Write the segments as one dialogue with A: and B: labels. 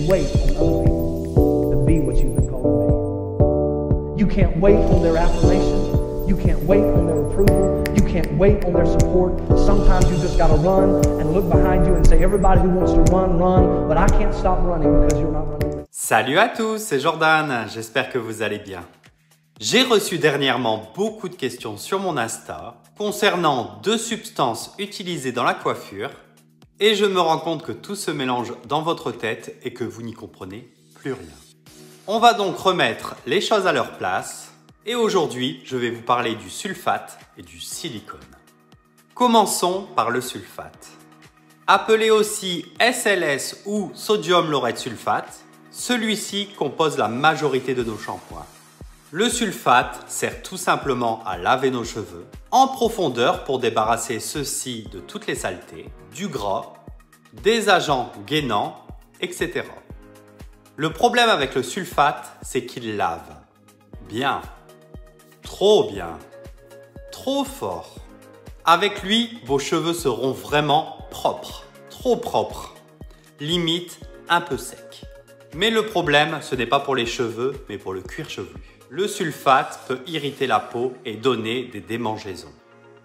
A: wait on other people to be what you've been called to be. You can't wait on their affirmation. You can't wait on their approval. You can't wait on their support. Sometimes you just got to run and look behind you and say, everybody who wants to run, run, but I can't stop running because you're not running.
B: Salut à tous, c'est Jordan, j'espère que vous allez bien. J'ai reçu dernièrement beaucoup de questions sur mon Insta concernant deux substances utilisées dans la coiffure et je me rends compte que tout se mélange dans votre tête et que vous n'y comprenez plus rien. On va donc remettre les choses à leur place et aujourd'hui, je vais vous parler du sulfate et du silicone. Commençons par le sulfate. Appelé aussi SLS ou sodium laureth sulfate, celui-ci compose la majorité de nos shampoings. Le sulfate sert tout simplement à laver nos cheveux en profondeur pour débarrasser ceux-ci de toutes les saletés, du gras, des agents gainants, etc. Le problème avec le sulfate, c'est qu'il lave bien, trop bien, trop fort. Avec lui, vos cheveux seront vraiment propres, trop propres, limite un peu secs. Mais le problème, ce n'est pas pour les cheveux, mais pour le cuir chevelu. Le sulfate peut irriter la peau et donner des démangeaisons.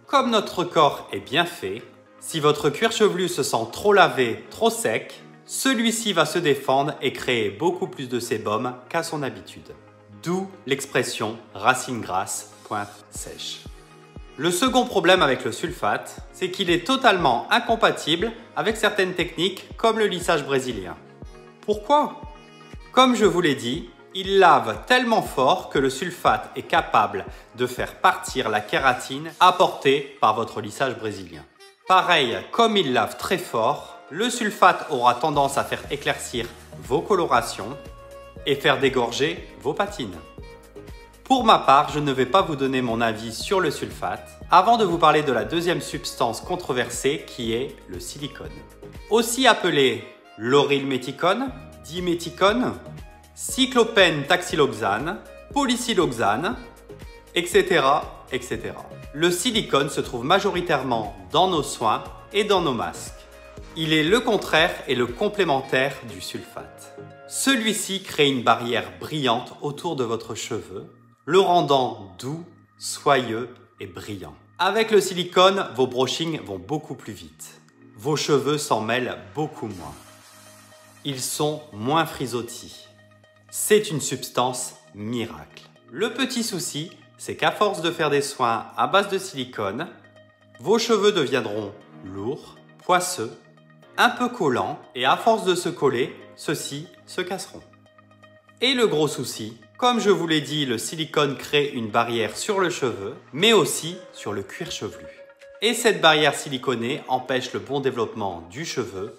B: Comme notre corps est bien fait, si votre cuir chevelu se sent trop lavé, trop sec, celui-ci va se défendre et créer beaucoup plus de sébum qu'à son habitude. D'où l'expression « racine grasse, pointe sèche ». Le second problème avec le sulfate, c'est qu'il est totalement incompatible avec certaines techniques comme le lissage brésilien. Pourquoi ? Comme je vous l'ai dit, il lave tellement fort que le sulfate est capable de faire partir la kératine apportée par votre lissage brésilien. Pareil, comme il lave très fort, le sulfate aura tendance à faire éclaircir vos colorations et faire dégorger vos patines. Pour ma part, je ne vais pas vous donner mon avis sur le sulfate avant de vous parler de la deuxième substance controversée qui est le silicone. Aussi appelé laurylméthicone, diméthicone, cyclopentacsiloxane, polysiloxane, etc., etc. Le silicone se trouve majoritairement dans nos soins et dans nos masques. Il est le contraire et le complémentaire du sulfate. Celui-ci crée une barrière brillante autour de votre cheveu, le rendant doux, soyeux et brillant. Avec le silicone, vos brushings vont beaucoup plus vite. Vos cheveux s'en mêlent beaucoup moins. Ils sont moins frisottis. C'est une substance miracle. Le petit souci, c'est qu'à force de faire des soins à base de silicone, vos cheveux deviendront lourds, poisseux, un peu collants et à force de se coller, ceux-ci se casseront. Et le gros souci, comme je vous l'ai dit, le silicone crée une barrière sur le cheveu, mais aussi sur le cuir chevelu. Et cette barrière siliconée empêche le bon développement du cheveu,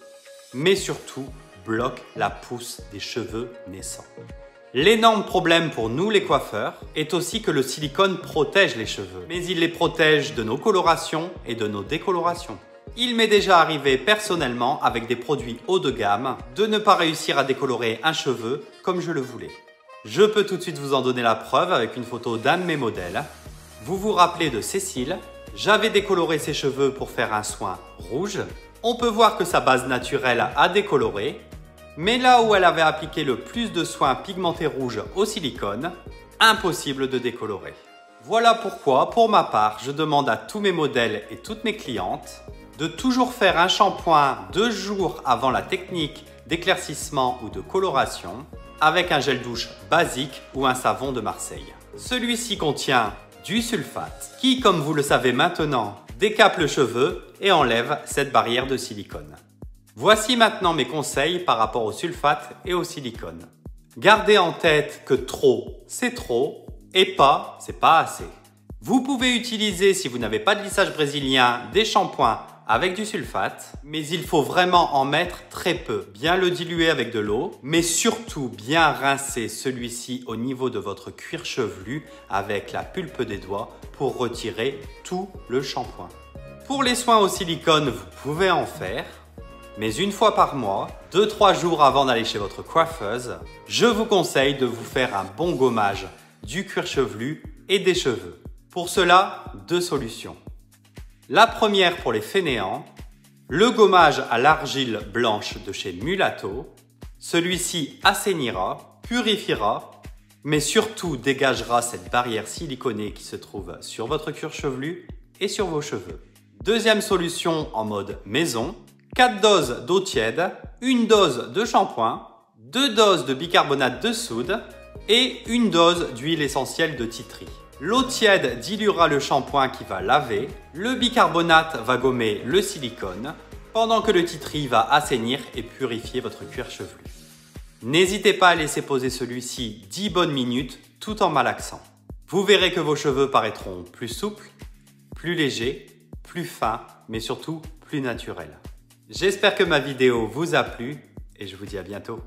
B: mais surtout bloque la pousse des cheveux naissants. L'énorme problème pour nous les coiffeurs est aussi que le silicone protège les cheveux, mais il les protège de nos colorations et de nos décolorations. Il m'est déjà arrivé personnellement avec des produits haut de gamme de ne pas réussir à décolorer un cheveu comme je le voulais. Je peux tout de suite vous en donner la preuve avec une photo d'un de mes modèles. Vous vous rappelez de Cécile, j'avais décoloré ses cheveux pour faire un soin rouge. On peut voir que sa base naturelle a décoloré, mais là où elle avait appliqué le plus de soins pigmentés rouges au silicone, impossible de décolorer. Voilà pourquoi, pour ma part, je demande à tous mes modèles et toutes mes clientes de toujours faire un shampoing 2 jours avant la technique d'éclaircissement ou de coloration avec un gel douche basique ou un savon de Marseille. Celui-ci contient du sulfate qui, comme vous le savez maintenant, décape le cheveu et enlève cette barrière de silicone. Voici maintenant mes conseils par rapport au sulfate et au silicone. Gardez en tête que trop, c'est trop et pas, c'est pas assez. Vous pouvez utiliser, si vous n'avez pas de lissage brésilien, des shampoings avec du sulfate, mais il faut vraiment en mettre très peu. Bien le diluer avec de l'eau, mais surtout bien rincer celui-ci au niveau de votre cuir chevelu avec la pulpe des doigts pour retirer tout le shampoing. Pour les soins au silicone, vous pouvez en faire, mais une fois par mois, 2-3 jours avant d'aller chez votre coiffeuse, je vous conseille de vous faire un bon gommage du cuir chevelu et des cheveux. Pour cela, 2 solutions. La première pour les fainéants, le gommage à l'argile blanche de chez Mulatto, Celui-ci assainira, purifiera, mais surtout dégagera cette barrière siliconée qui se trouve sur votre cuir chevelu et sur vos cheveux. Deuxième solution en mode maison, 4 doses d'eau tiède, 1 dose de shampoing, 2 doses de bicarbonate de soude et 1 dose d'huile essentielle de tea tree. L'eau tiède diluera le shampoing qui va laver, le bicarbonate va gommer le silicone, pendant que le tea tree va assainir et purifier votre cuir chevelu. N'hésitez pas à laisser poser celui-ci 10 bonnes minutes tout en malaxant. Vous verrez que vos cheveux paraîtront plus souples, plus légers, plus fins, mais surtout plus naturels. J'espère que ma vidéo vous a plu et je vous dis à bientôt.